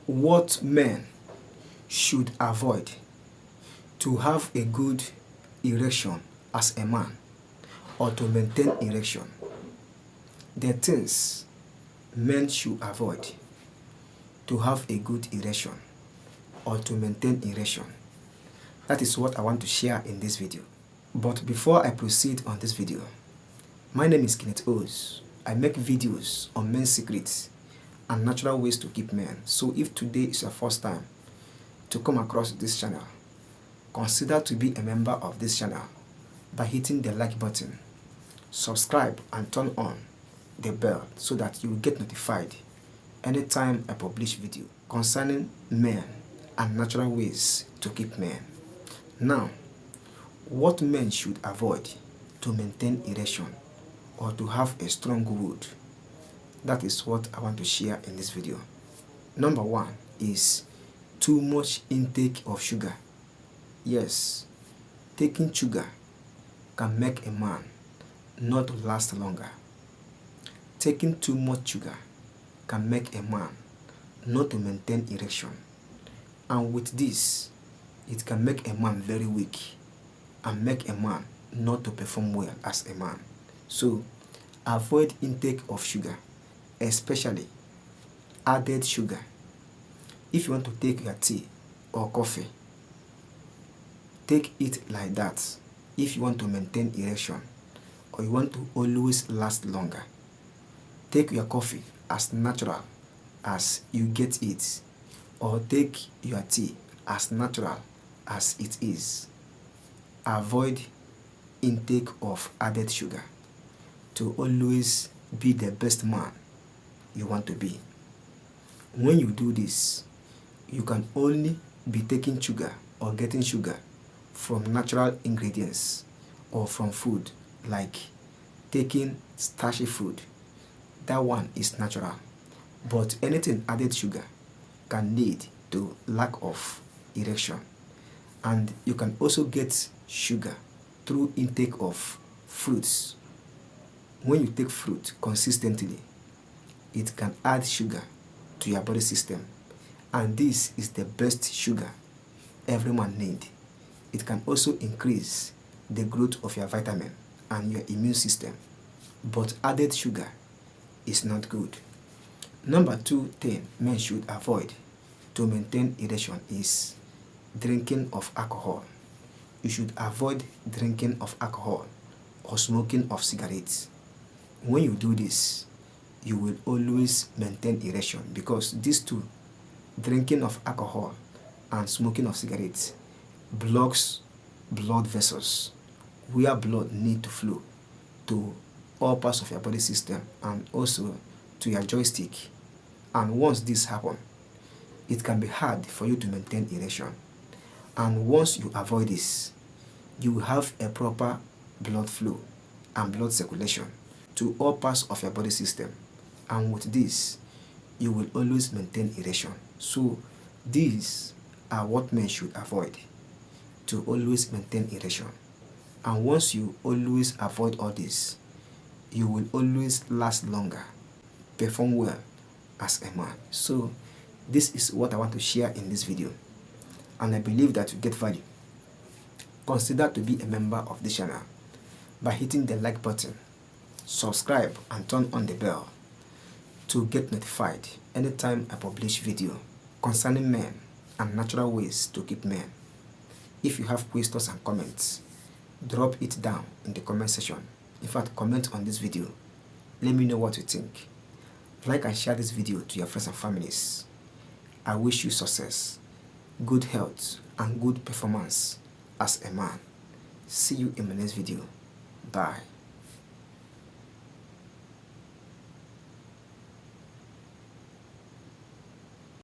what men should avoid to have a good erection as a man or to maintain erection. The things men should avoid to have a good erection or to maintain erection. That is what I want to share in this video. But before I proceed on this video, my name is Kenneth Os. I make videos on men's secrets and natural ways to keep men. So if today is your first time to come across this channel, consider to be a member of this channel by hitting the like button, subscribe and turn on the bell so that you will get notified anytime I publish video concerning men and natural ways to keep men. Now, what men should avoid to maintain erection or to have a strong wood? That is what I want to share in this video. Number one is too much intake of sugar. Yes, taking sugar can make a man not last longer. Taking too much sugar can make a man not to maintain erection. And with this, it can make a man very weak and make a man not to perform well as a man. So, avoid intake of sugar, especially added sugar. If you want to take your tea or coffee, take it like that. If you want to maintain erection or you want to always last longer, take your coffee as natural as you get it, or take your tea as natural as it is. Avoid intake of added sugar to always be the best man you want to be. When you do this, you can only be taking sugar or getting sugar from natural ingredients or from food, like taking starchy food. That one is natural. But anything added sugar can lead to lack of erection. And you can also get sugar through intake of fruits. When you take fruit consistently, it can add sugar to your body system. And this is the best sugar every man needs. It can also increase the growth of your vitamin and your immune system. But added sugar is not good. Number two thing men should avoid to maintain erection is drinking of alcohol. You should avoid drinking of alcohol or smoking of cigarettes. When you do this, you will always maintain erection, because these two, drinking of alcohol and smoking of cigarettes, blocks blood vessels where blood need to flow to all parts of your body system and also to your joystick. And once this happens, it can be hard for you to maintain erection. And once you avoid this, you will have a proper blood flow and blood circulation to all parts of your body system. And with this, you will always maintain erection. So these are what men should avoid to always maintain erection. And once you always avoid all this, you will always last longer, perform well as a man. So this is what I want to share in this video, and I believe that you get value. Consider to be a member of this channel by hitting the like button, subscribe and turn on the bell to get notified anytime I publish video concerning men and natural ways to keep men. If you have questions and comments, drop it down in the comment section. In fact, comment on this video. Let me know what you think. Like and share this video to your friends and families. I wish you success, good health and good performance as a man. See you in my next video. Bye.